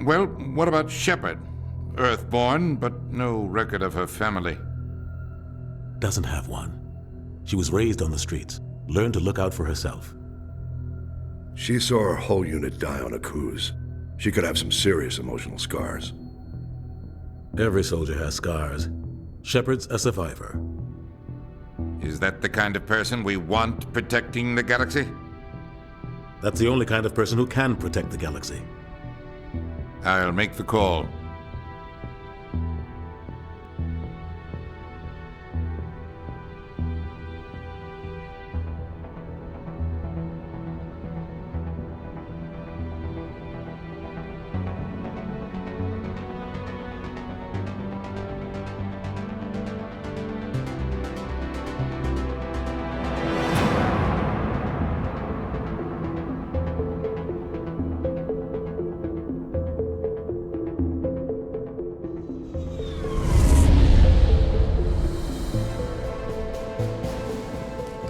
Well, what about Shepard? Earthborn, but no record of her family. Doesn't have one. She was raised on the streets, learned to look out for herself. She saw her whole unit die on a cruise. She could have some serious emotional scars. Every soldier has scars. Shepard's a survivor. Is that the kind of person we want protecting the galaxy? That's the only kind of person who can protect the galaxy. I'll make the call.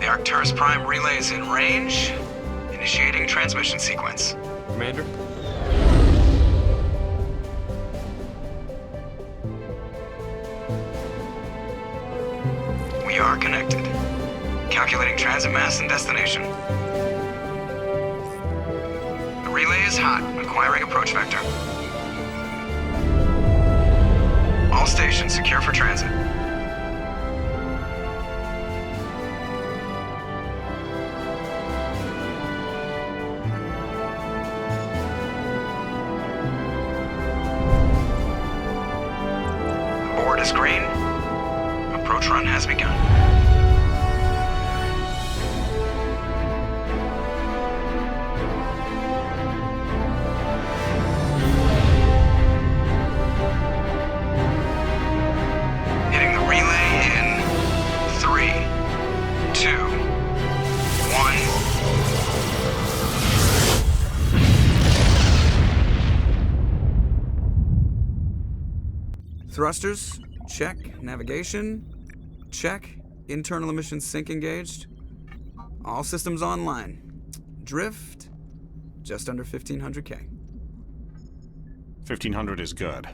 Arcturus Prime relay is in range. Initiating transmission sequence. Commander? We are connected. Calculating transit mass and destination. The relay is hot, acquiring approach vector. All stations secure for transit. Is green. Approach run has begun. Hitting the relay in 3, 2, 1. Thrusters. Check. Navigation. Check. Internal emissions sync engaged. All systems online. Drift. Just under 1,500K. 1,500 is good.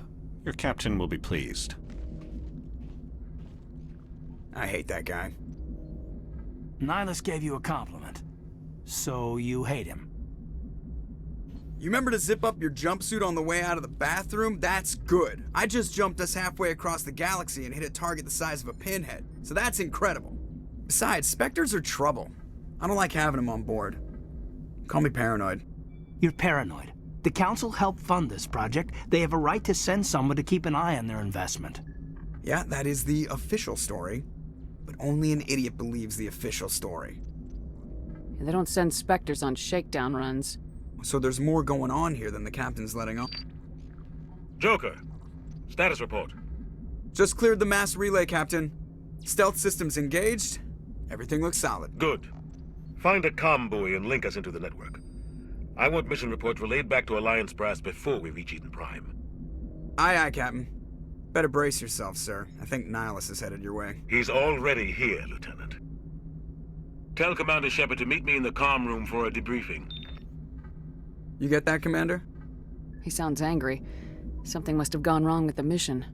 Your captain will be pleased. I hate that guy. Nihilus gave you a compliment. So you hate him. You remember to zip up your jumpsuit on the way out of the bathroom? That's good. I just jumped us halfway across the galaxy and hit a target the size of a pinhead, so that's incredible. Besides, Spectres are trouble. I don't like having them on board. Call me paranoid. You're paranoid. The Council helped fund this project. They have a right to send someone to keep an eye on their investment. Yeah, that is the official story. But only an idiot believes the official story. They don't send Spectres on shakedown runs. So there's more going on here than the captain's letting on. Joker, status report. Just cleared the mass relay, Captain. Stealth systems engaged. Everything looks solid. Good. Find a comm buoy and link us into the network. I want mission reports relayed back to Alliance brass before we reach Eden Prime. Aye, aye, Captain. Better brace yourself, sir. I think Nihilus is headed your way. He's already here, Lieutenant. Tell Commander Shepard to meet me in the comm room for a debriefing. You get that, Commander? He sounds angry. Something must have gone wrong with the mission.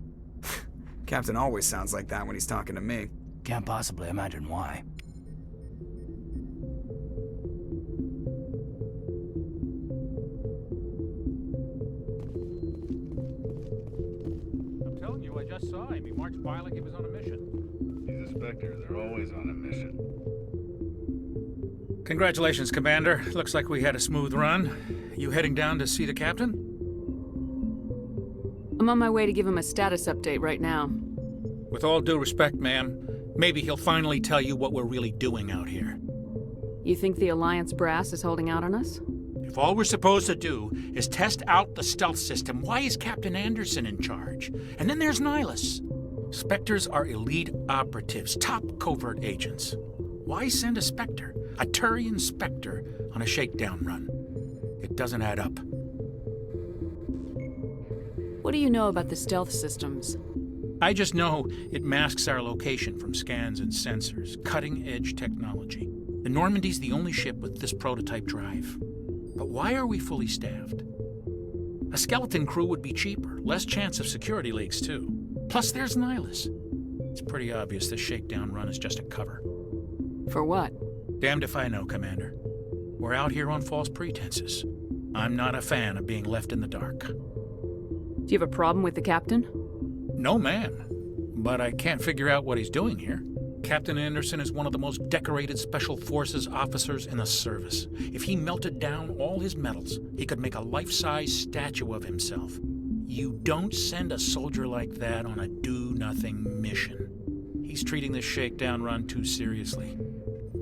Captain always sounds like that when he's talking to me. Can't possibly imagine why. I'm telling you, I just saw him. He marched by like he was on a mission. He's a Spectre. They're always on a mission. Congratulations, Commander. Looks like we had a smooth run. You heading down to see the captain? I'm on my way to give him a status update right now. With all due respect, ma'am, maybe he'll finally tell you what we're really doing out here. You think the Alliance brass is holding out on us? If all we're supposed to do is test out the stealth system, why is Captain Anderson in charge? And then there's Nihilus. Spectres are elite operatives, top covert agents. Why send a Spectre, a Turian Spectre, on a shakedown run? It doesn't add up. What do you know about the stealth systems? I just know it masks our location from scans and sensors, cutting-edge technology. The Normandy's the only ship with this prototype drive. But why are we fully staffed? A skeleton crew would be cheaper, less chance of security leaks too. Plus there's Nihilus. It's pretty obvious this shakedown run is just a cover. For what? Damned if I know, Commander. We're out here on false pretenses. I'm not a fan of being left in the dark. Do you have a problem with the captain? No, man. But I can't figure out what he's doing here. Captain Anderson is one of the most decorated Special Forces officers in the service. If he melted down all his medals, he could make a life-size statue of himself. You don't send a soldier like that on a do-nothing mission. He's treating this shakedown run too seriously.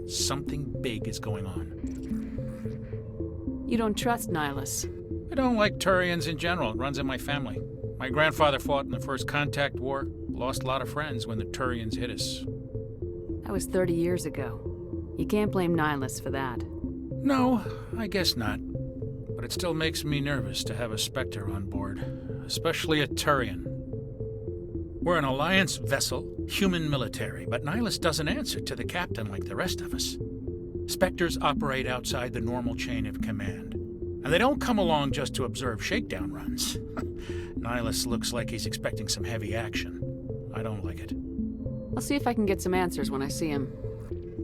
Something big is going on. You don't trust Nihilus? I don't like Turians in general. It runs in my family. My grandfather fought in the First Contact War. Lost a lot of friends when the Turians hit us. That was 30 years ago. You can't blame Nihilus for that. No, I guess not. But it still makes me nervous to have a Spectre on board, especially a Turian. We're an Alliance vessel, human military, but Nihilus doesn't answer to the captain like the rest of us. Spectres operate outside the normal chain of command. And they don't come along just to observe shakedown runs. Nihilus looks like he's expecting some heavy action. I don't like it. I'll see if I can get some answers when I see him.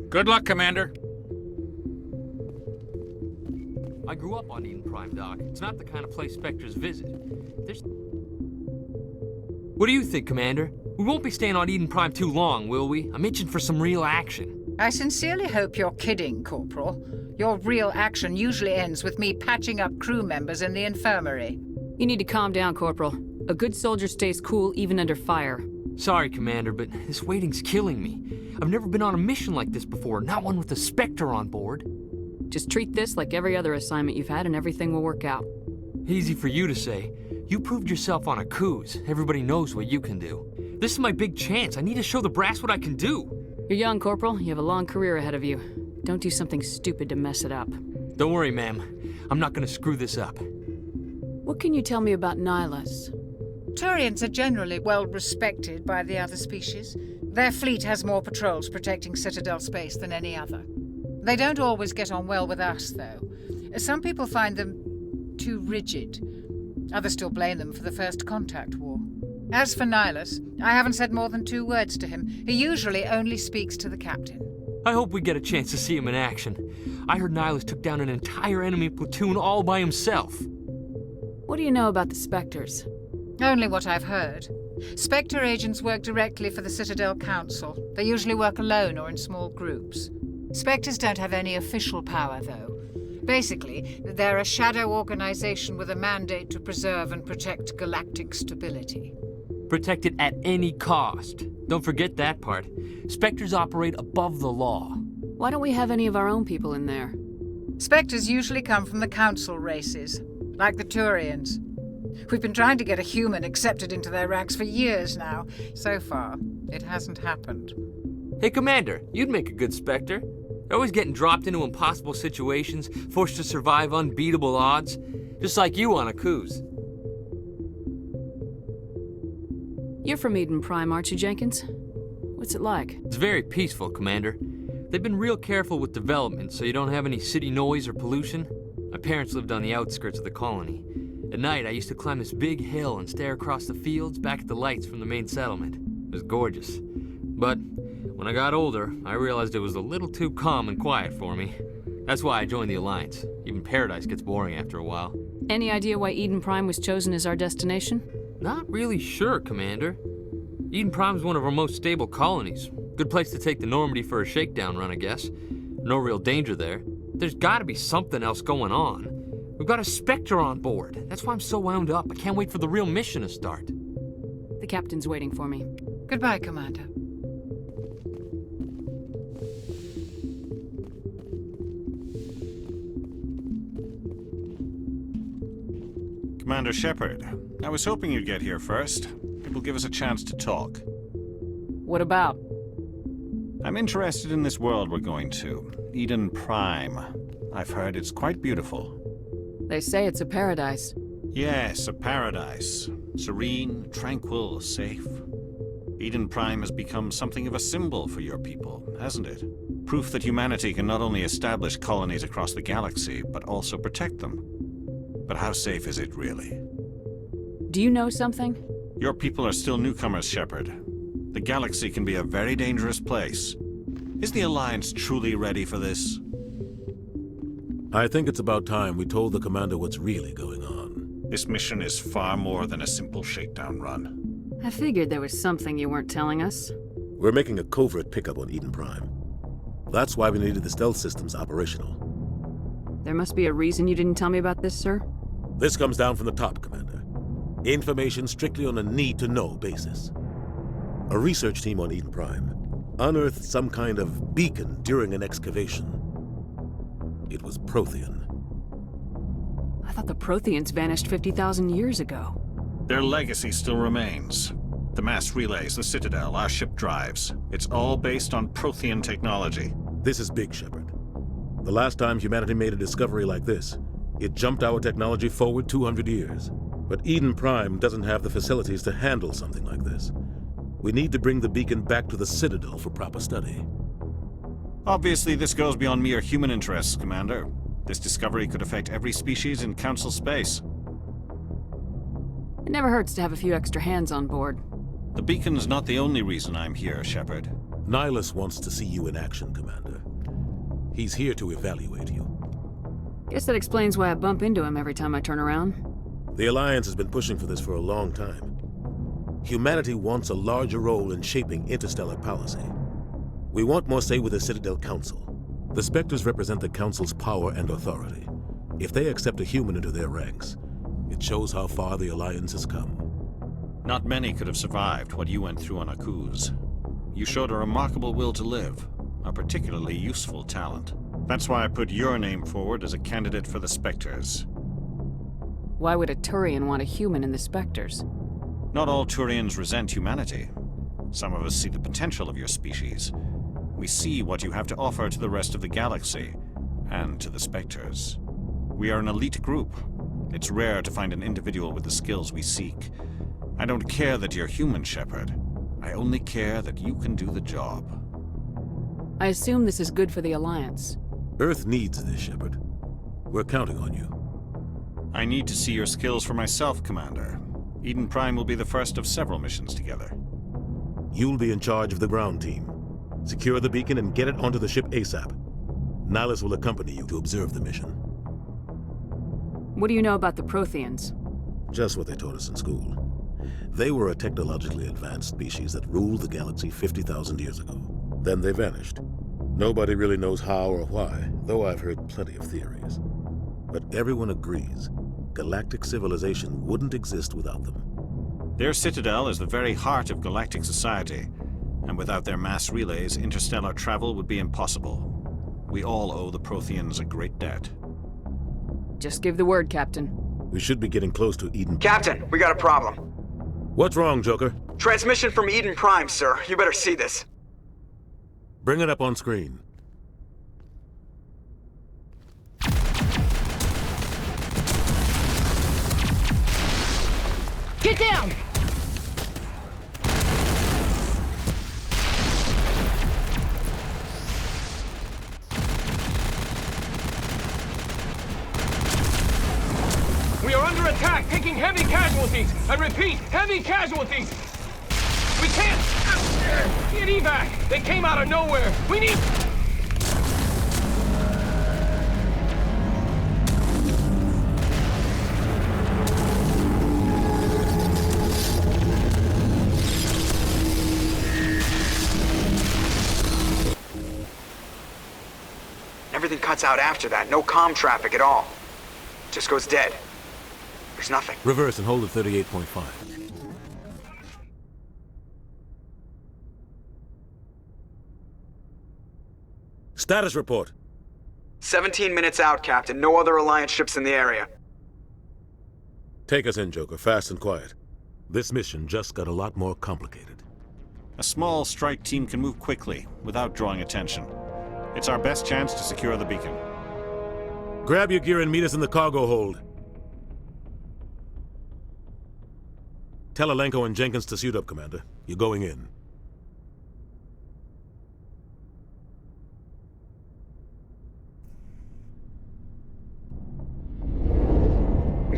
Good luck, Commander. I grew up on Eden Prime, Doc. It's not the kind of place Spectres visit. What do you think, Commander? We won't be staying on Eden Prime too long, will we? I'm itching for some real action. I sincerely hope you're kidding, Corporal. Your real action usually ends with me patching up crew members in the infirmary. You need to calm down, Corporal. A good soldier stays cool even under fire. Sorry, Commander, but this waiting's killing me. I've never been on a mission like this before, not one with a Spectre on board. Just treat this like every other assignment you've had and everything will work out. Easy for you to say. You proved yourself on a cruise. Everybody knows what you can do. This is my big chance. I need to show the brass what I can do. You're young, Corporal. You have a long career ahead of you. Don't do something stupid to mess it up. Don't worry, ma'am. I'm not gonna screw this up. What can you tell me about Nihilus? Turians are generally well respected by the other species. Their fleet has more patrols protecting Citadel space than any other. They don't always get on well with us, though. Some people find them too rigid. Others still blame them for the First Contact War. As for Nihilus, I haven't said more than 2 words to him. He usually only speaks to the captain. I hope we get a chance to see him in action. I heard Nihilus took down an entire enemy platoon all by himself. What do you know about the Spectres? Only what I've heard. Spectre agents work directly for the Citadel Council. They usually work alone or in small groups. Spectres don't have any official power, though. Basically, they're a shadow organization with a mandate to preserve and protect galactic stability. Protect it at any cost. Don't forget that part. Spectres operate above the law. Why don't we have any of our own people in there? Spectres usually come from the Council races, like the Turians. We've been trying to get a human accepted into their ranks for years now. So far, it hasn't happened. Hey, Commander, you'd make a good Spectre. You're always getting dropped into impossible situations, forced to survive unbeatable odds. Just like you on a cruise. You're from Eden Prime, aren't you, Jenkins? What's it like? It's very peaceful, Commander. They've been real careful with development, so you don't have any city noise or pollution. My parents lived on the outskirts of the colony. At night, I used to climb this big hill and stare across the fields back at the lights from the main settlement. It was gorgeous. But when I got older, I realized it was a little too calm and quiet for me. That's why I joined the Alliance. Even Paradise gets boring after a while. Any idea why Eden Prime was chosen as our destination? Not really sure, Commander. Eden Prime's one of our most stable colonies. Good place to take the Normandy for a shakedown run, I guess. No real danger there. There's gotta be something else going on. We've got a Spectre on board. That's why I'm so wound up. I can't wait for the real mission to start. The captain's waiting for me. Goodbye, Commander. Commander Shepard, I was hoping you'd get here first. It will give us a chance to talk. What about? I'm interested in this world we're going to, Eden Prime. I've heard it's quite beautiful. They say it's a paradise. Yes, a paradise. Serene, tranquil, safe. Eden Prime has become something of a symbol for your people, hasn't it? Proof that humanity can not only establish colonies across the galaxy, but also protect them. But how safe is it really? Do you know something? Your people are still newcomers, Shepard. The galaxy can be a very dangerous place. Is the Alliance truly ready for this? I think it's about time we told the commander what's really going on. This mission is far more than a simple shakedown run. I figured there was something you weren't telling us. We're making a covert pickup on Eden Prime. That's why we needed the stealth systems operational. There must be a reason you didn't tell me about this, sir? This comes down from the top, Commander. Information strictly on a need-to-know basis. A research team on Eden Prime unearthed some kind of beacon during an excavation. It was Prothean. I thought the Protheans vanished 50,000 years ago. Their legacy still remains. The mass relays, the Citadel, our ship drives. It's all based on Prothean technology. This is big, Shepard. The last time humanity made a discovery like this, it jumped our technology forward 200 years. But Eden Prime doesn't have the facilities to handle something like this. We need to bring the beacon back to the Citadel for proper study. Obviously, this goes beyond mere human interests, Commander. This discovery could affect every species in Council space. It never hurts to have a few extra hands on board. The beacon's not the only reason I'm here, Shepard. Nihilus wants to see you in action, Commander. He's here to evaluate you. Guess that explains why I bump into him every time I turn around. The Alliance has been pushing for this for a long time. Humanity wants a larger role in shaping interstellar policy. We want more say with the Citadel Council. The Spectres represent the Council's power and authority. If they accept a human into their ranks, it shows how far the Alliance has come. Not many could have survived what you went through on Akuz. You showed a remarkable will to live, a particularly useful talent. That's why I put your name forward as a candidate for the Spectres. Why would a Turian want a human in the Spectres? Not all Turians resent humanity. Some of us see the potential of your species. We see what you have to offer to the rest of the galaxy, and to the Spectres. We are an elite group. It's rare to find an individual with the skills we seek. I don't care that you're human, Shepard. I only care that you can do the job. I assume this is good for the Alliance. Earth needs this, Shepard. We're counting on you. I need to see your skills for myself, Commander. Eden Prime will be the first of several missions together. You'll be in charge of the ground team. Secure the beacon and get it onto the ship ASAP. Nihilus will accompany you to observe the mission. What do you know about the Protheans? Just what they taught us in school. They were a technologically advanced species that ruled the galaxy 50,000 years ago. Then they vanished. Nobody really knows how or why, though I've heard plenty of theories. But everyone agrees, galactic civilization wouldn't exist without them. Their citadel is the very heart of galactic society, and without their mass relays, interstellar travel would be impossible. We all owe the Protheans a great debt. Just give the word, Captain. We should be getting close to Eden. Captain, we got a problem. What's wrong, Joker? Transmission from Eden Prime, sir. You better see this. Bring it up on screen. Get down! We are under attack, taking heavy casualties. I repeat, heavy casualties. We can't get evac. They came out of nowhere. We need... Everything cuts out after that. No comm traffic at all. Just goes dead. There's nothing. Reverse and hold at 38.5. Status report. 17 minutes out, Captain. No other Alliance ships in the area. Take us in, Joker, fast and quiet. This mission just got a lot more complicated. A small strike team can move quickly, without drawing attention. It's our best chance to secure the beacon. Grab your gear and meet us in the cargo hold. Tell Alenko and Jenkins to suit up, Commander. You're going in.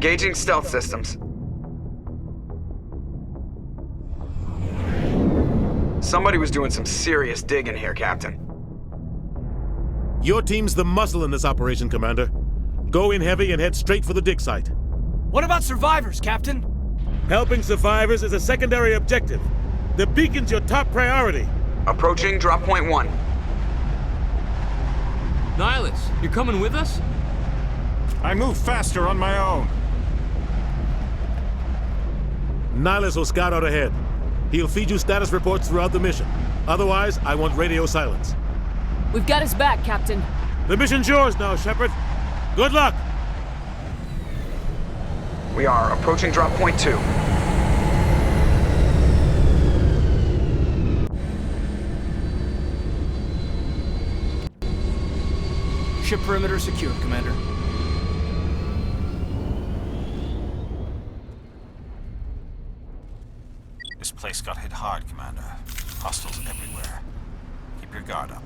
Engaging stealth systems. Somebody was doing some serious digging here, Captain. Your team's the muscle in this operation, Commander. Go in heavy and head straight for the dig site. What about survivors, Captain? Helping survivors is a secondary objective. The beacon's your top priority. Approaching drop point 1. Nihilus, you're coming with us? I move faster on my own. Nihilus will scout out ahead. He'll feed you status reports throughout the mission. Otherwise, I want radio silence. We've got his back, Captain. The mission's yours now, Shepard. Good luck! We are approaching drop point 2. Ship perimeter secured, Commander. This place got hit hard, Commander. Hostiles everywhere. Keep your guard up.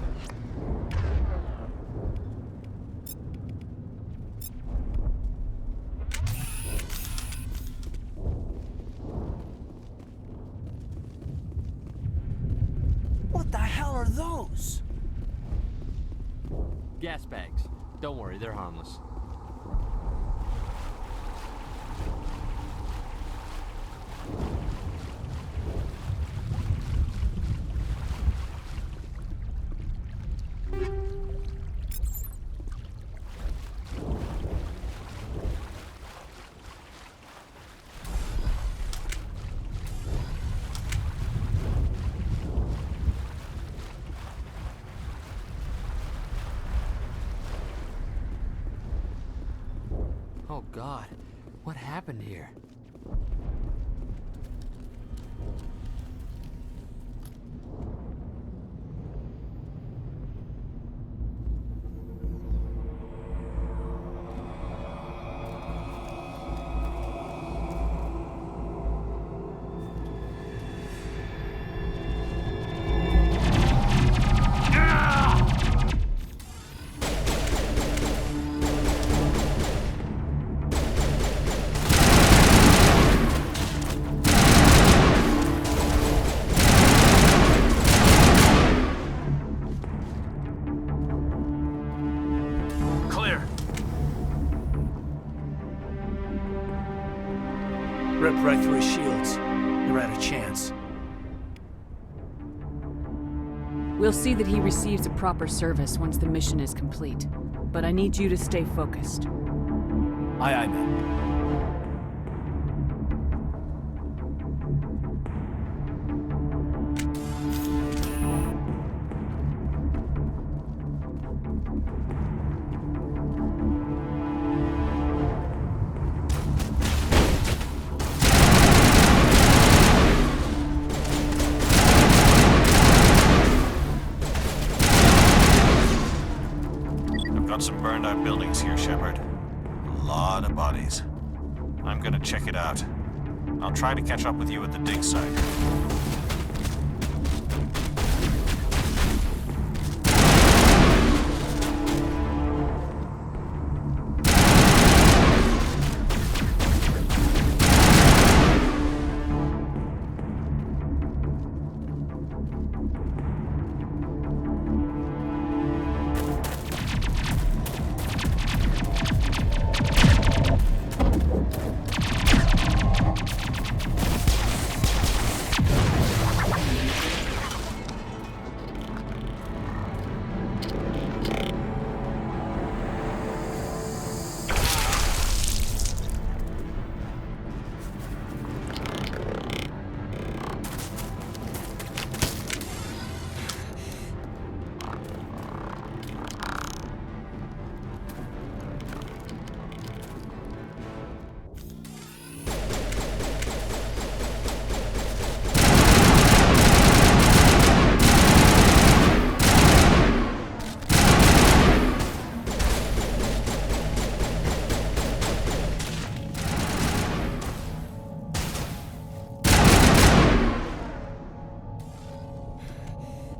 What the hell are those? Gas bags. Don't worry, they're harmless. Oh God, what happened here? Ripped right through his shields. They're out of chance. We'll see that he receives a proper service once the mission is complete. But I need you to stay focused. Aye, aye, ma'am. Got some burned out buildings here, Shepard. A lot of bodies. I'm gonna check it out. I'll try to catch up with you at the dig site.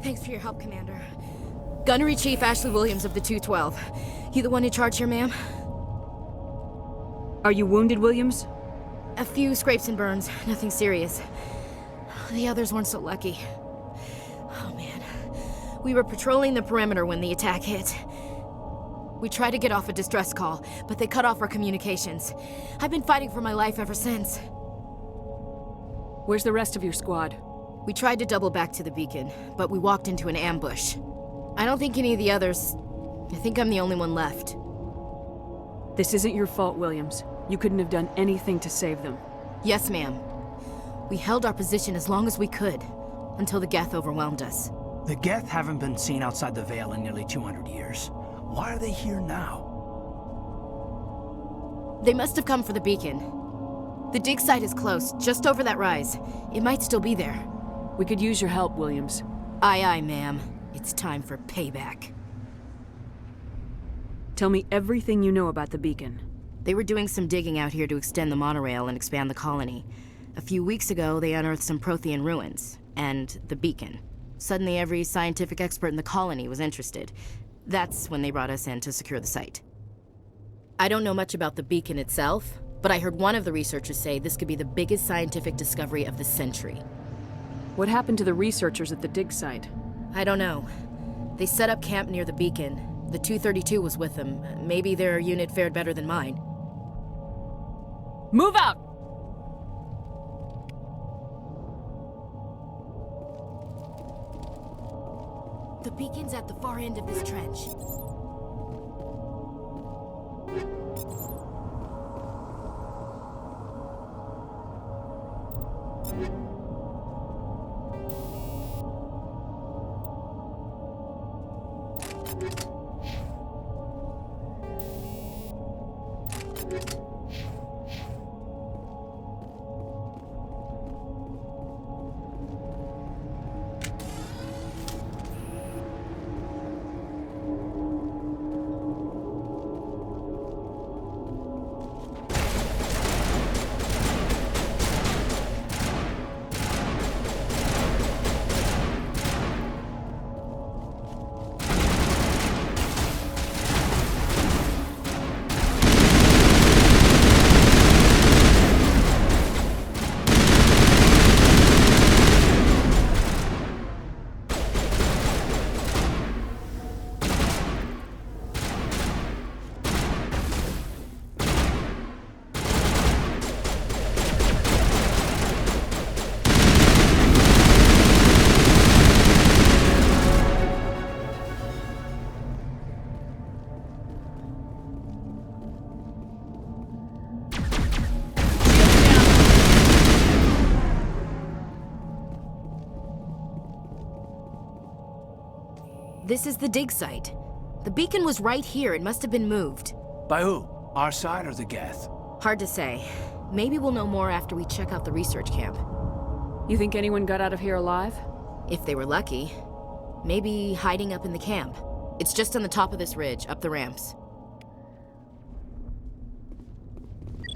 Thanks for your help, Commander. Gunnery Chief Ashley Williams of the 212. You the one in charge here, ma'am? Are you wounded, Williams? A few scrapes and burns, nothing serious. The others weren't so lucky. Oh man. We were patrolling the perimeter when the attack hit. We tried to get off a distress call, but they cut off our communications. I've been fighting for my life ever since. Where's the rest of your squad? We tried to double back to the beacon, but we walked into an ambush. I don't think any of the others... I think I'm the only one left. This isn't your fault, Williams. You couldn't have done anything to save them. Yes, ma'am. We held our position as long as we could, until the Geth overwhelmed us. The Geth haven't been seen outside the Veil in nearly 200 years. Why are they here now? They must have come for the beacon. The dig site is close, just over that rise. It might still be there. We could use your help, Williams. Aye, aye, ma'am. It's time for payback. Tell me everything you know about the beacon. They were doing some digging out here to extend the monorail and expand the colony. A few weeks ago, they unearthed some Prothean ruins, and the beacon. Suddenly, every scientific expert in the colony was interested. That's when they brought us in to secure the site. I don't know much about the beacon itself, but I heard one of the researchers say this could be the biggest scientific discovery of the century. What happened to the researchers at the dig site? I don't know. They set up camp near the beacon. The 232 was with them. Maybe their unit fared better than mine. Move out! The beacon's at the far end of this trench. This is the dig site. The beacon was right here. It must have been moved. By who? Our side or the Geth? Hard to say. Maybe we'll know more after we check out the research camp. You think anyone got out of here alive? If they were lucky. Maybe hiding up in the camp. It's just on the top of this ridge, up the ramps.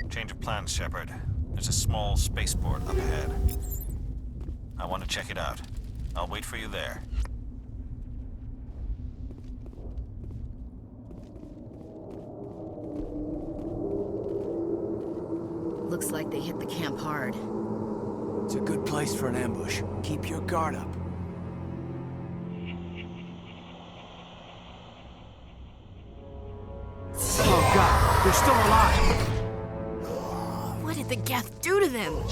Change of plans, Shepard. There's a small spaceport up ahead. I want to check it out. I'll wait for you there. Looks like they hit the camp hard. It's a good place for an ambush. Keep your guard up. Oh God, they're still alive! What did the Geth do to them?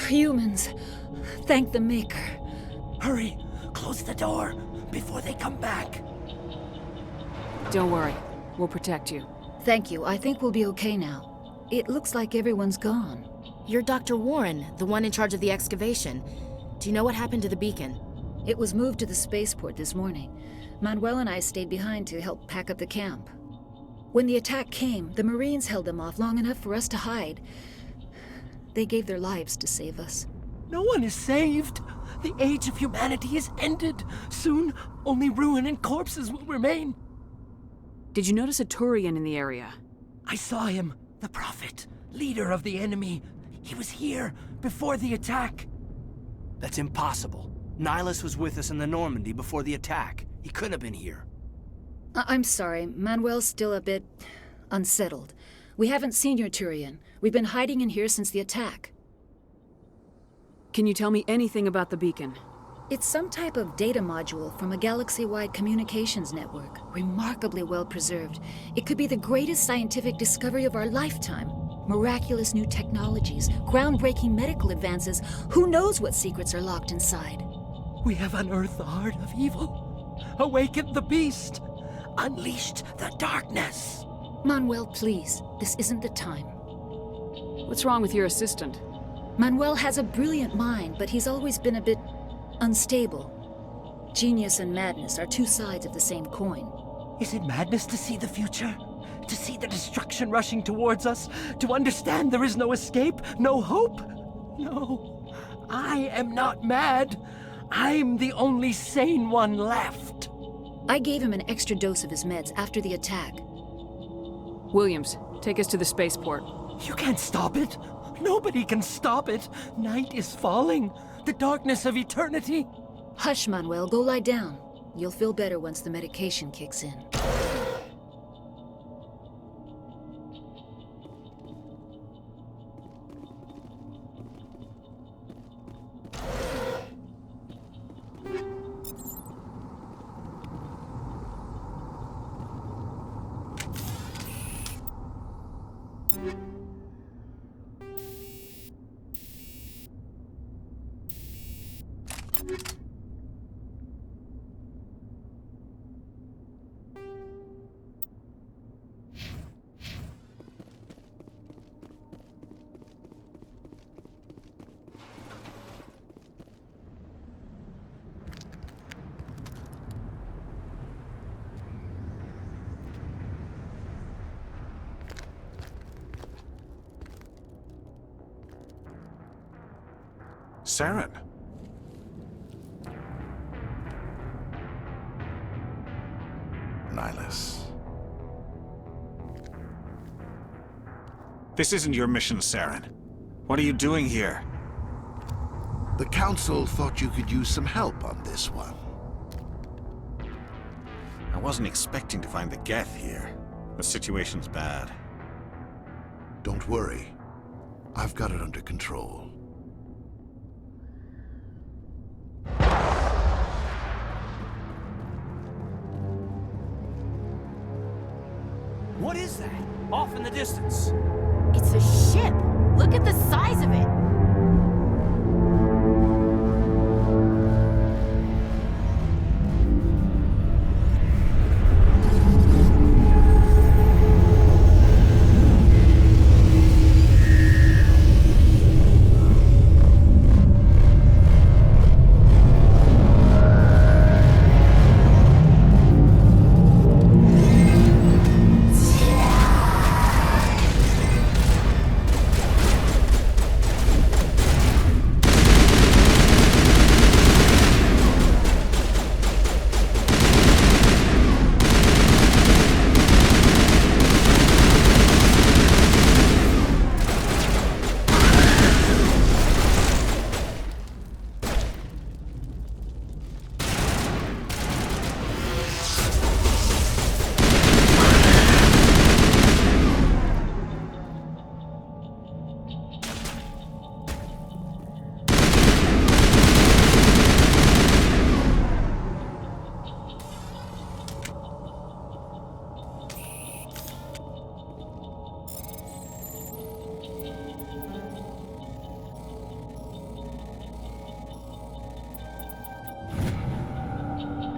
Humans, thank the Maker. Hurry! Close Close the door before they come back. Don't worry. We'll protect you. Thank you. I think we'll be okay now. It looks like everyone's gone. You're Dr. Warren, the one in charge of the excavation. Do you know what happened to the beacon? It was moved to the spaceport this morning. Manuel and I stayed behind to help pack up the camp. When the attack came, the Marines held them off long enough for us to hide. They gave their lives to save us. No one is saved. The age of humanity is ended. Soon, only ruin and corpses will remain. Did you notice a Turian in the area? I saw him, the Prophet, leader of the enemy. He was here before the attack. That's impossible. Nihilus was with us in the Normandy before the attack. He couldn't have been here. I'm sorry. Manuel's still a bit unsettled. We haven't seen your Turian. We've been hiding in here since the attack. Can you tell me anything about the beacon? It's some type of data module from a galaxy-wide communications network, remarkably well preserved. It could be the greatest scientific discovery of our lifetime. Miraculous new technologies, groundbreaking medical advances. Who knows what secrets are locked inside? We have unearthed the heart of evil, awakened the beast, unleashed the darkness. Manuel, please. This isn't the time. What's wrong with your assistant? Manuel has a brilliant mind, but he's always been a bit unstable. Genius and madness are two sides of the same coin. Is it madness to see the future? To see the destruction rushing towards us? To understand there is no escape? No hope? No. I am not mad. I'm the only sane one left. I gave him an extra dose of his meds after the attack. Williams, take us to the spaceport. You can't stop it. Nobody can stop it. Night is falling. The darkness of eternity. Hush, Manuel. Go lie down. You'll feel better once the medication kicks in. Charon. Nihilus. This isn't your mission, Charon. What are you doing here? The Council thought you could use some help on this one. I wasn't expecting to find the Geth here. The situation's bad. Don't worry. I've got it under control. What is that? Off in the distance. It's a ship. Look at the size of it.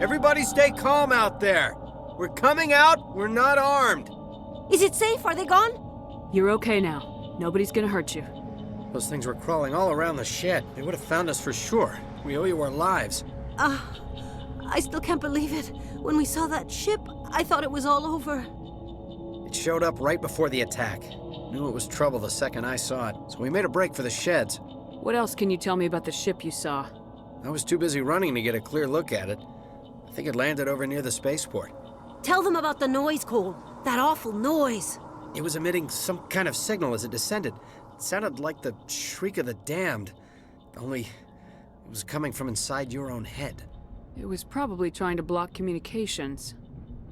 Everybody stay calm out there. We're coming out, we're not armed. Is it safe? Are they gone? You're okay now. Nobody's gonna hurt you. Those things were crawling all around the shed. They would have found us for sure. We owe you our lives. I still can't believe it. When we saw that ship, I thought it was all over. It showed up right before the attack. Knew it was trouble the second I saw it, so we made a break for the sheds. What else can you tell me about the ship you saw? I was too busy running to get a clear look at it. I think it landed over near the spaceport. Tell them about the noise, Cole. That awful noise. It was emitting some kind of signal as it descended. It sounded like the shriek of the damned. Only it was coming from inside your own head. It was probably trying to block communications.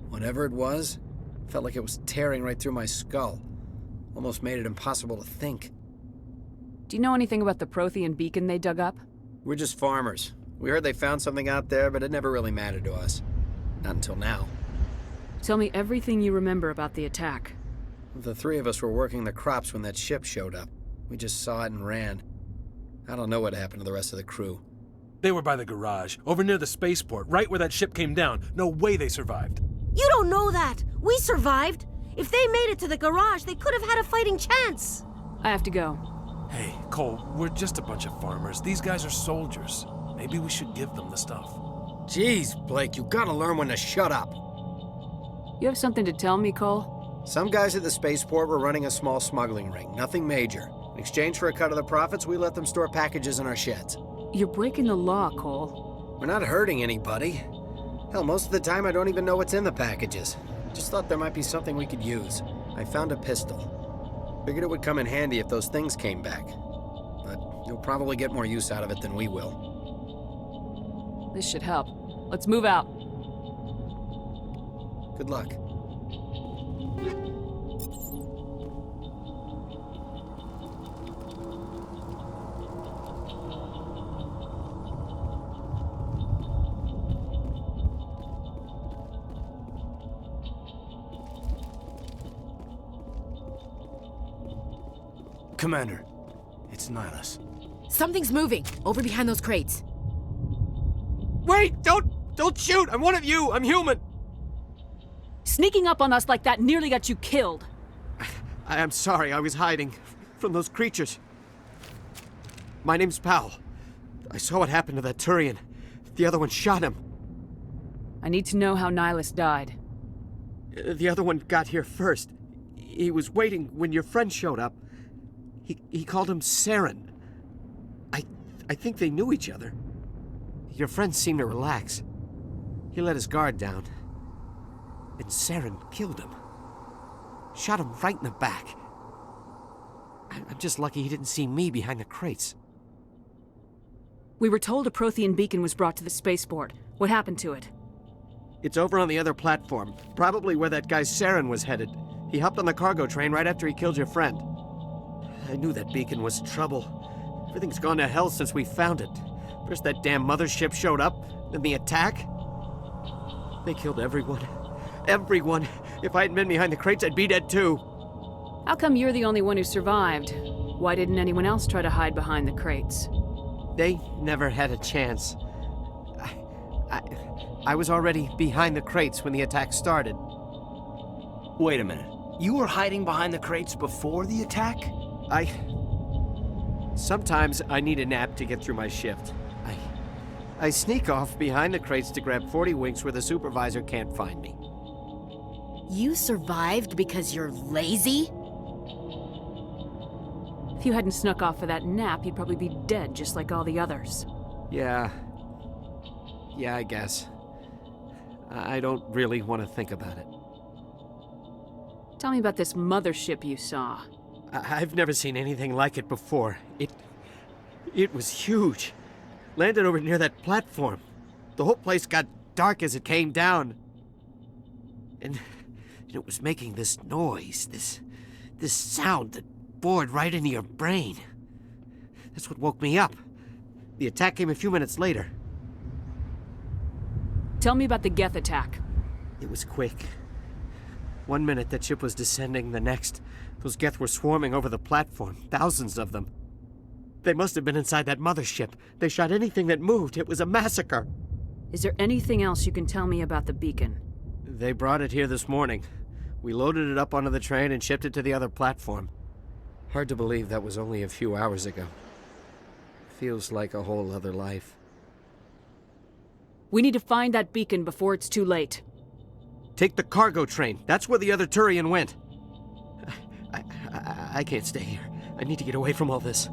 Whatever it was, felt like it was tearing right through my skull. Almost made it impossible to think. Do you know anything about the Prothean beacon they dug up? We're just farmers. We heard they found something out there, but it never really mattered to us. Not until now. Tell me everything you remember about the attack. The three of us were working the crops when that ship showed up. We just saw it and ran. I don't know what happened to the rest of the crew. They were by the garage, over near the spaceport, right where that ship came down. No way they survived. You don't know that. We survived. If they made it to the garage, they could have had a fighting chance. I have to go. Hey, Cole, we're just a bunch of farmers. These guys are soldiers. Maybe we should give them the stuff. Jeez, Blake, you gotta learn when to shut up. You have something to tell me, Cole? Some guys at the spaceport were running a small smuggling ring, nothing major. In exchange for a cut of the profits, we let them store packages in our sheds. You're breaking the law, Cole. We're not hurting anybody. Hell, most of the time I don't even know what's in the packages. Just thought there might be something we could use. I found a pistol. Figured it would come in handy if those things came back. But you'll probably get more use out of it than we will. This should help. Let's move out. Good luck. Commander, it's Nihilus. Something's moving, over behind those crates. Wait! Don't shoot! I'm one of you! I'm human! Sneaking up on us like that nearly got you killed. I'm sorry, I was hiding from those creatures. My name's Powell. I saw what happened to that Turian. The other one shot him. I need to know how Nihilus died. The other one got here first. He was waiting when your friend showed up. He called him Charon. I think they knew each other. Your friend seemed to relax. He let his guard down. And Charon killed him. Shot him right in the back. I'm just lucky he didn't see me behind the crates. We were told a Prothean beacon was brought to the spaceport. What happened to it? It's over on the other platform, probably where that guy Charon was headed. He hopped on the cargo train right after he killed your friend. I knew that beacon was trouble. Everything's gone to hell since we found it. First that damn mothership showed up, then the attack. They killed everyone. Everyone. If I hadn't been behind the crates, I'd be dead too. How come you're the only one who survived? Why didn't anyone else try to hide behind the crates? They never had a chance. I was already behind the crates when the attack started. Wait a minute. You were hiding behind the crates before the attack? Sometimes I need a nap to get through my shift. I sneak off behind the crates to grab 40 winks where the supervisor can't find me. You survived because you're lazy? If you hadn't snuck off for that nap, you'd probably be dead just like all the others. Yeah, I guess. I don't really want to think about it. Tell me about this mothership you saw. I've never seen anything like it before. It was huge. Landed over near that platform. The whole place got dark as it came down. And it was making this noise, this sound that bored right into your brain. That's what woke me up. The attack came a few minutes later. Tell me about the Geth attack. It was quick. 1 minute that ship was descending, the next, those Geth were swarming over the platform, thousands of them. They must have been inside that mothership. They shot anything that moved. It was a massacre. Is there anything else you can tell me about the beacon? They brought it here this morning. We loaded it up onto the train and shipped it to the other platform. Hard to believe that was only a few hours ago. Feels like a whole other life. We need to find that beacon before it's too late. Take the cargo train. That's where the other Turian went. I can't stay here. I need to get away from all this.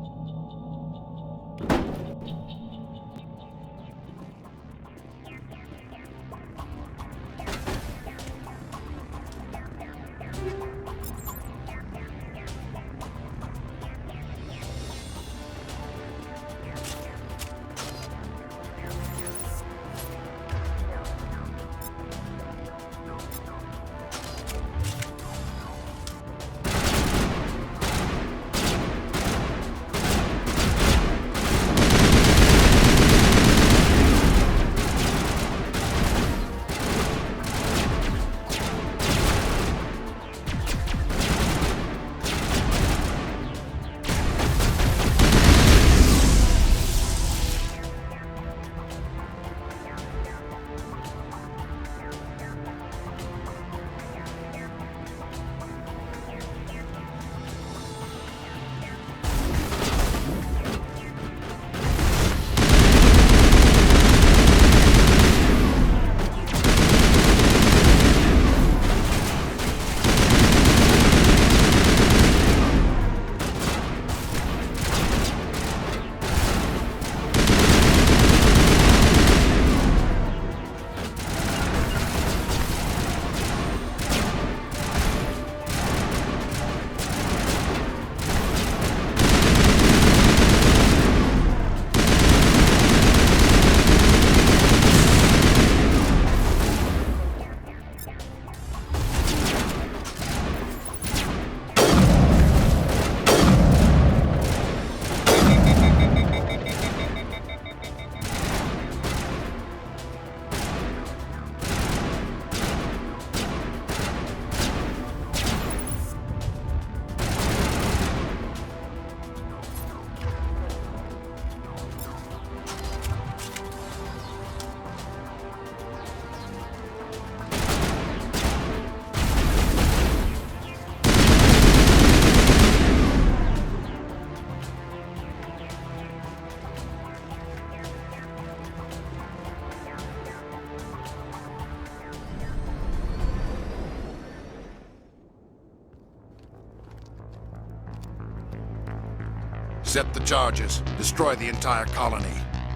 Set the charges. Destroy the entire colony.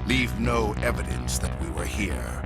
Leave no evidence that we were here.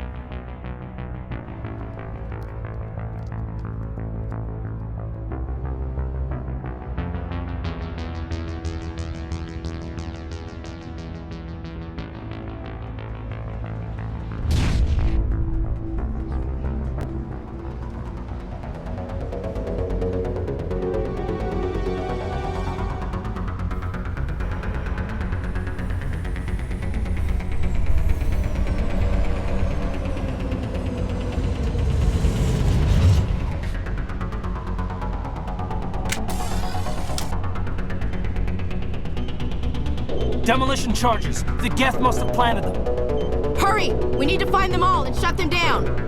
Demolition charges. The Geth must have planted them. Hurry! We need to find them all and shut them down!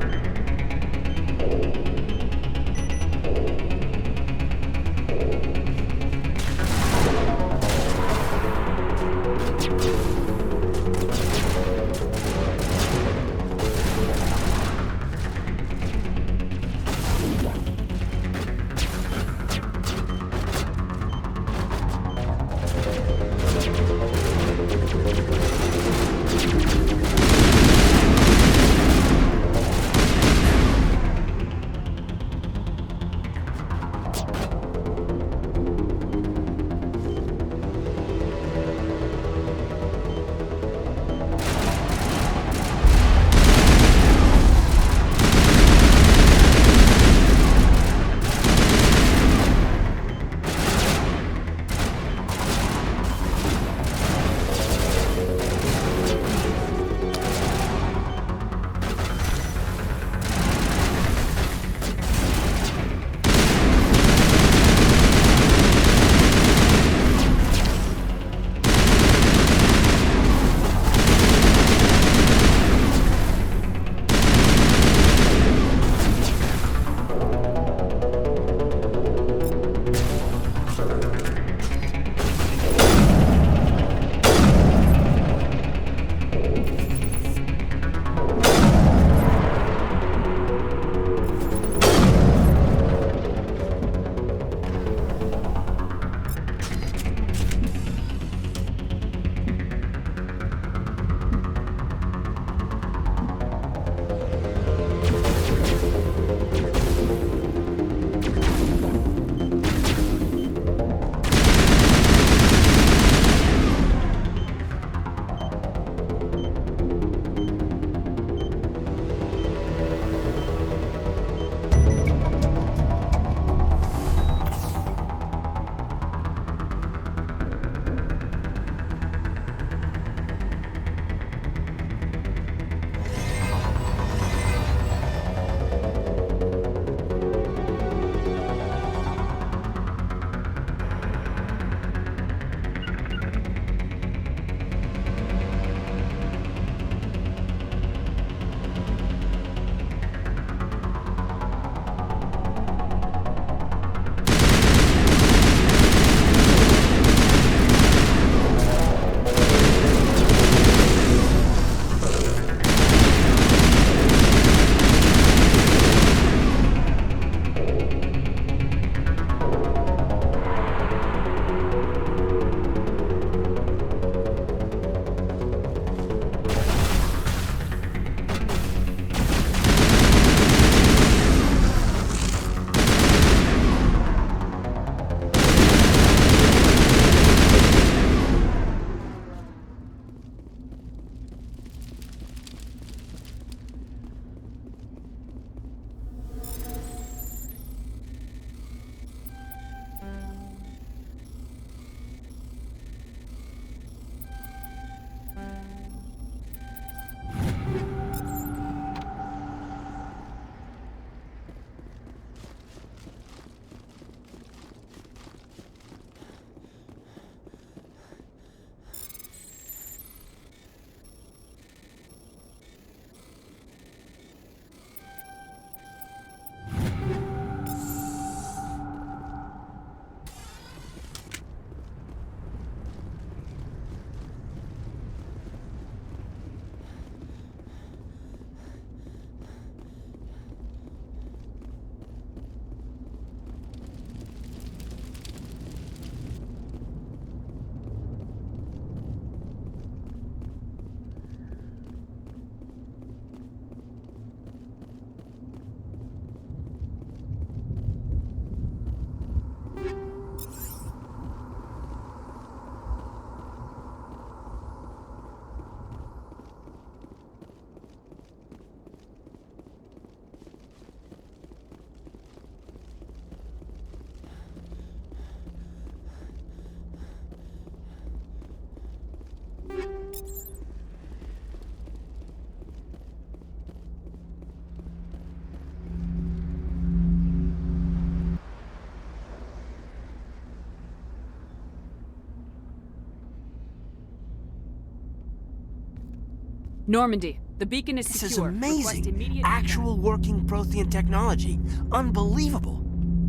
Normandy, the beacon is This secure. is amazing. Request immediate Actual working Prothean technology. Unbelievable.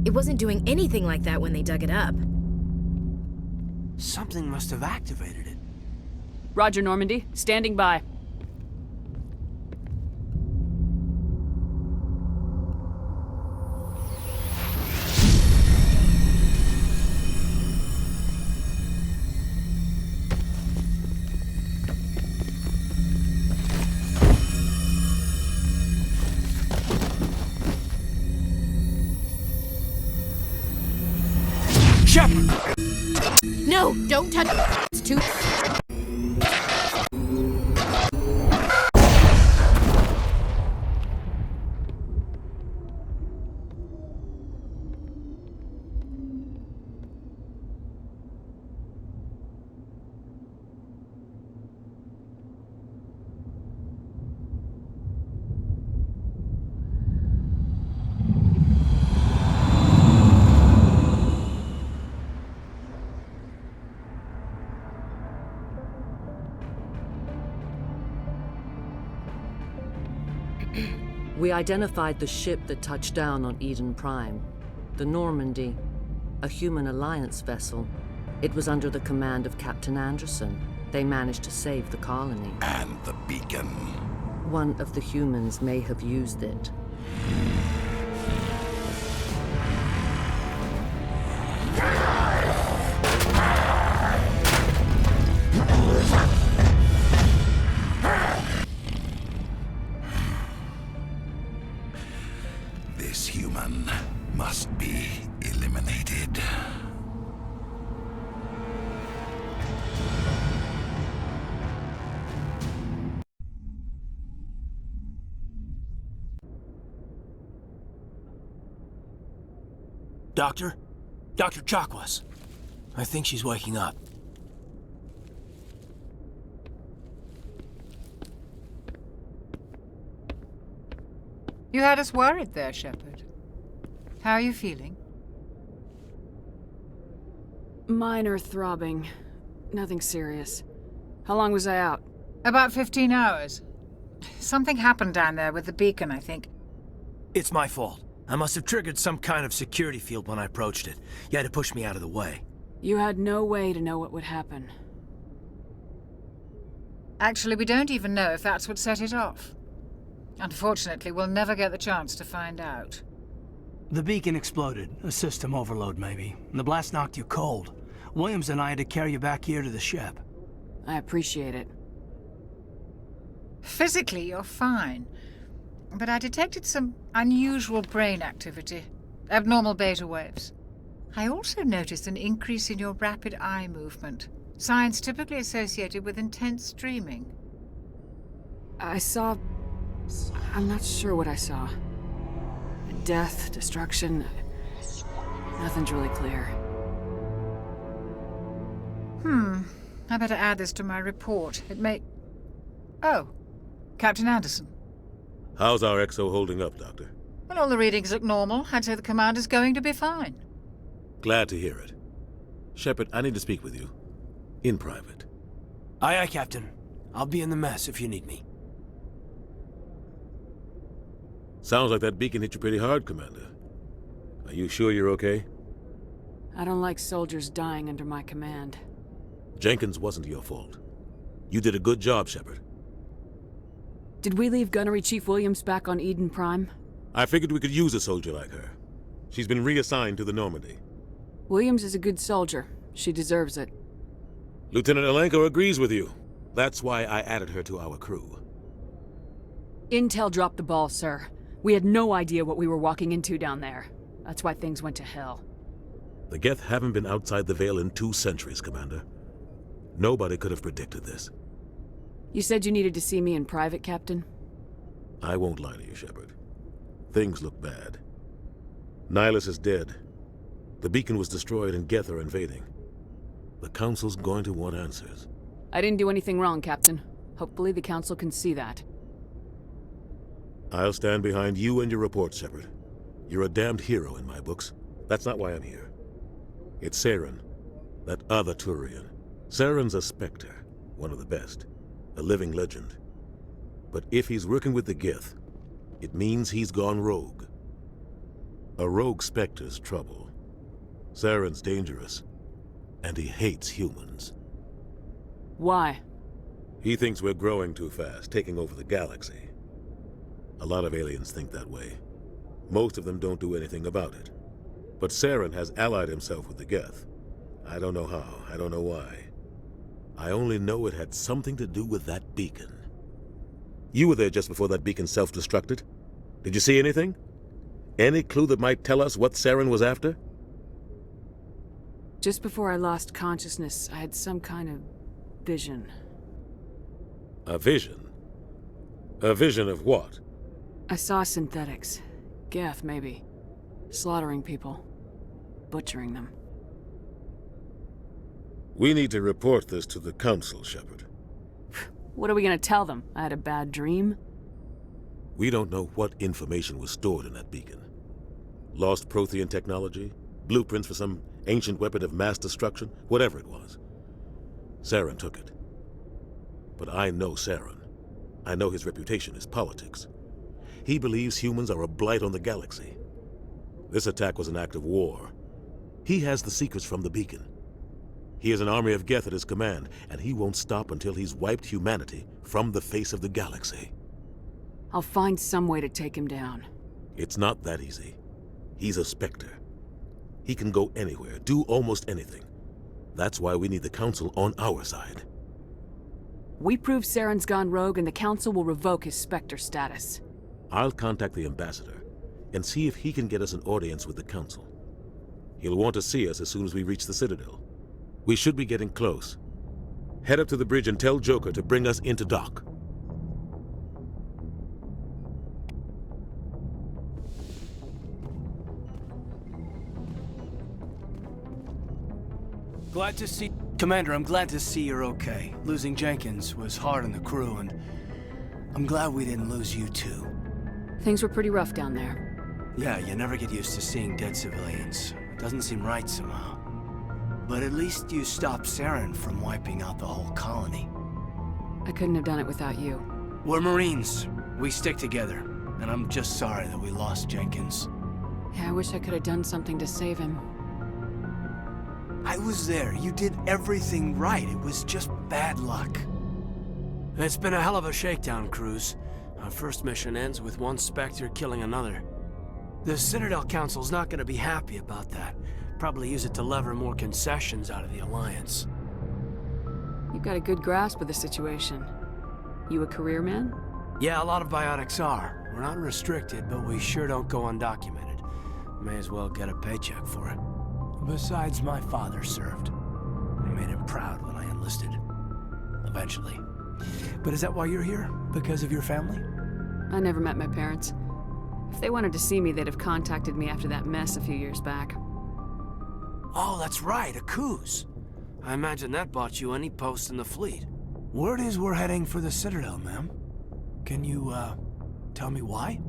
It wasn't doing anything like that when they dug it up. Something must have activated it. Roger, Normandy. Standing by. Shepard! No, don't touch it. It's too... We identified the ship that touched down on Eden Prime, the Normandy, a human alliance vessel. It was under the command of Captain Anderson. They managed to save the colony. And the beacon. One of the humans may have used it. This human must be eliminated. Doctor? Dr. Chakwas. I think she's waking up. You had us worried there, Shepard. How are you feeling? Minor throbbing. Nothing serious. How long was I out? About 15 hours. Something happened down there with the beacon, I think. It's my fault. I must have triggered some kind of security field when I approached it. You had to push me out of the way. You had no way to know what would happen. Actually, we don't even know if that's what set it off. Unfortunately, we'll never get the chance to find out. The beacon exploded. A system overload, maybe. The blast knocked you cold. Williams and I had to carry you back here to the ship. I appreciate it. Physically, you're fine. But I detected some unusual brain activity. Abnormal beta waves. I also noticed an increase in your rapid eye movement. Signs typically associated with intense dreaming. I saw... I'm not sure what I saw. Death, destruction... Nothing's really clear. I better add this to my report. It may... Oh, Captain Anderson. How's our XO holding up, Doctor? Well, all the readings look normal. I'd say the commander's going to be fine. Glad to hear it. Shepard, I need to speak with you. In private. Aye, aye, Captain. I'll be in the mess if you need me. Sounds like that beacon hit you pretty hard, Commander. Are you sure you're okay? I don't like soldiers dying under my command. Jenkins wasn't your fault. You did a good job, Shepard. Did we leave Gunnery Chief Williams back on Eden Prime? I figured we could use a soldier like her. She's been reassigned to the Normandy. Williams is a good soldier. She deserves it. Lieutenant Alenko agrees with you. That's why I added her to our crew. Intel dropped the ball, sir. We had no idea what we were walking into down there. That's why things went to hell. The Geth haven't been outside the Veil in 2 centuries, Commander. Nobody could have predicted this. You said you needed to see me in private, Captain? I won't lie to you, Shepard. Things look bad. Nihilus is dead. The beacon was destroyed and Geth are invading. The Council's going to want answers. I didn't do anything wrong, Captain. Hopefully the Council can see that. I'll stand behind you and your report, Shepard. You're a damned hero in my books. That's not why I'm here. It's Charon, that other Turian. Charon's a Spectre, one of the best. A living legend. But if he's working with the Geth, it means he's gone rogue. A rogue Spectre's trouble. Charon's dangerous, and he hates humans. Why? He thinks we're growing too fast, taking over the galaxy. A lot of aliens think that way. Most of them don't do anything about it. But Charon has allied himself with the Geth. I don't know how, I don't know why. I only know it had something to do with that beacon. You were there just before that beacon self-destructed. Did you see anything? Any clue that might tell us what Charon was after? Just before I lost consciousness, I had some kind of vision. A vision? A vision of what? I saw synthetics. Geth, maybe. Slaughtering people. Butchering them. We need to report this to the Council, Shepard. What are we gonna tell them? I had a bad dream? We don't know what information was stored in that beacon. Lost Prothean technology? Blueprints for some ancient weapon of mass destruction? Whatever it was. Charon took it. But I know Charon. I know his reputation is politics. He believes humans are a blight on the galaxy. This attack was an act of war. He has the secrets from the beacon. He has an army of Geth at his command, and he won't stop until he's wiped humanity from the face of the galaxy. I'll find some way to take him down. It's not that easy. He's a Spectre. He can go anywhere, do almost anything. That's why we need the Council on our side. We prove Charon's gone rogue and the Council will revoke his Spectre status. I'll contact the Ambassador and see if he can get us an audience with the Council. He'll want to see us as soon as we reach the Citadel. We should be getting close. Head up to the bridge and tell Joker to bring us into dock. Glad to see... Commander, I'm glad to see you're okay. Losing Jenkins was hard on the crew, and I'm glad we didn't lose you too. Things were pretty rough down there. Yeah, you never get used to seeing dead civilians. It doesn't seem right somehow. But at least you stopped Charon from wiping out the whole colony. I couldn't have done it without you. We're Marines. We stick together. And I'm just sorry that we lost Jenkins. Yeah, I wish I could have done something to save him. I was there. You did everything right. It was just bad luck. It's been a hell of a shakedown, Cruz. Our first mission ends with one Spectre killing another. The Citadel Council's not going to be happy about that. Probably use it to lever more concessions out of the Alliance. You've got a good grasp of the situation. You a career man? Yeah, a lot of biotics are. We're not restricted, but we sure don't go undocumented. May as well get a paycheck for it. Besides, my father served. I made him proud when I enlisted. Eventually. But is that why you're here? Because of your family? I never met my parents. If they wanted to see me, they'd have contacted me after that mess a few years back. Oh, that's right, a Coos. I imagine that bought you any post in the fleet. Word is we're heading for the Citadel, ma'am. Can you, tell me why?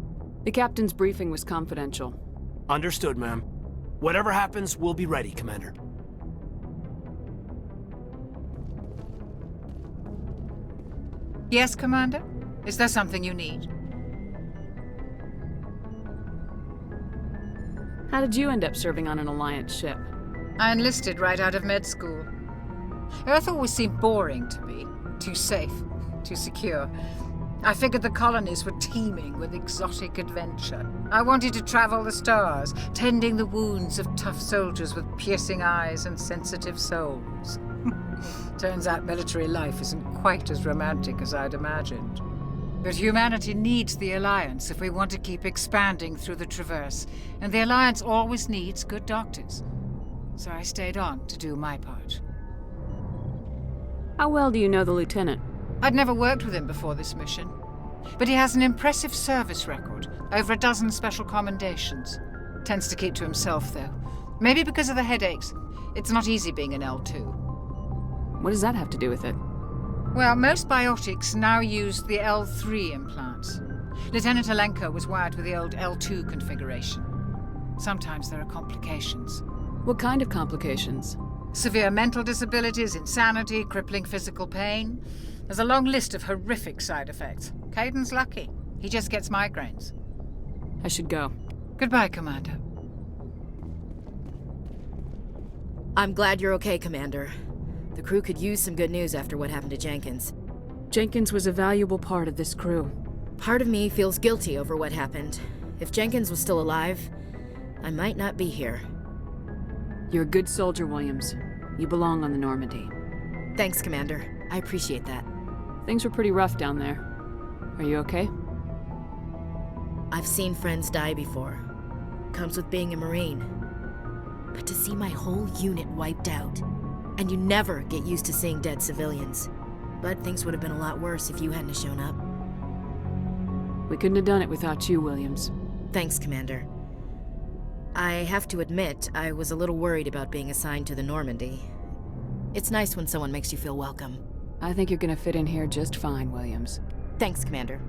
The captain's briefing was confidential. Understood, ma'am. Whatever happens, we'll be ready, Commander. Yes, Commander? Is there something you need? How did you end up serving on an Alliance ship? I enlisted right out of med school. Earth always seemed boring to me. Too safe, too secure. I figured the colonies were teeming with exotic adventure. I wanted to travel the stars, tending the wounds of tough soldiers with piercing eyes and sensitive souls. Turns out military life isn't quite as romantic as I'd imagined. But humanity needs the Alliance if we want to keep expanding through the Traverse, and the Alliance always needs good doctors. So I stayed on to do my part. How well do you know the Lieutenant? I'd never worked with him before this mission, but he has an impressive service record, over a dozen special commendations. Tends to keep to himself, though. Maybe because of the headaches. It's not easy being an L2. What does that have to do with it? Well, most biotics now use the L3 implants. Lieutenant Alenko was wired with the old L2 configuration. Sometimes there are complications. What kind of complications? Severe mental disabilities, insanity, crippling physical pain. There's a long list of horrific side effects. Hayden's lucky. He just gets migraines. I should go. Goodbye, Commander. I'm glad you're okay, Commander. The crew could use some good news after what happened to Jenkins. Jenkins was a valuable part of this crew. Part of me feels guilty over what happened. If Jenkins was still alive, I might not be here. You're a good soldier, Williams. You belong on the Normandy. Thanks, Commander. I appreciate that. Things were pretty rough down there. Are you okay? I've seen friends die before. Comes with being a Marine. But to see my whole unit wiped out, and you never get used to seeing dead civilians. But things would have been a lot worse if you hadn't shown up. We couldn't have done it without you, Williams. Thanks, Commander. I have to admit, I was a little worried about being assigned to the Normandy. It's nice when someone makes you feel welcome. I think you're gonna fit in here just fine, Williams. Thanks, Commander.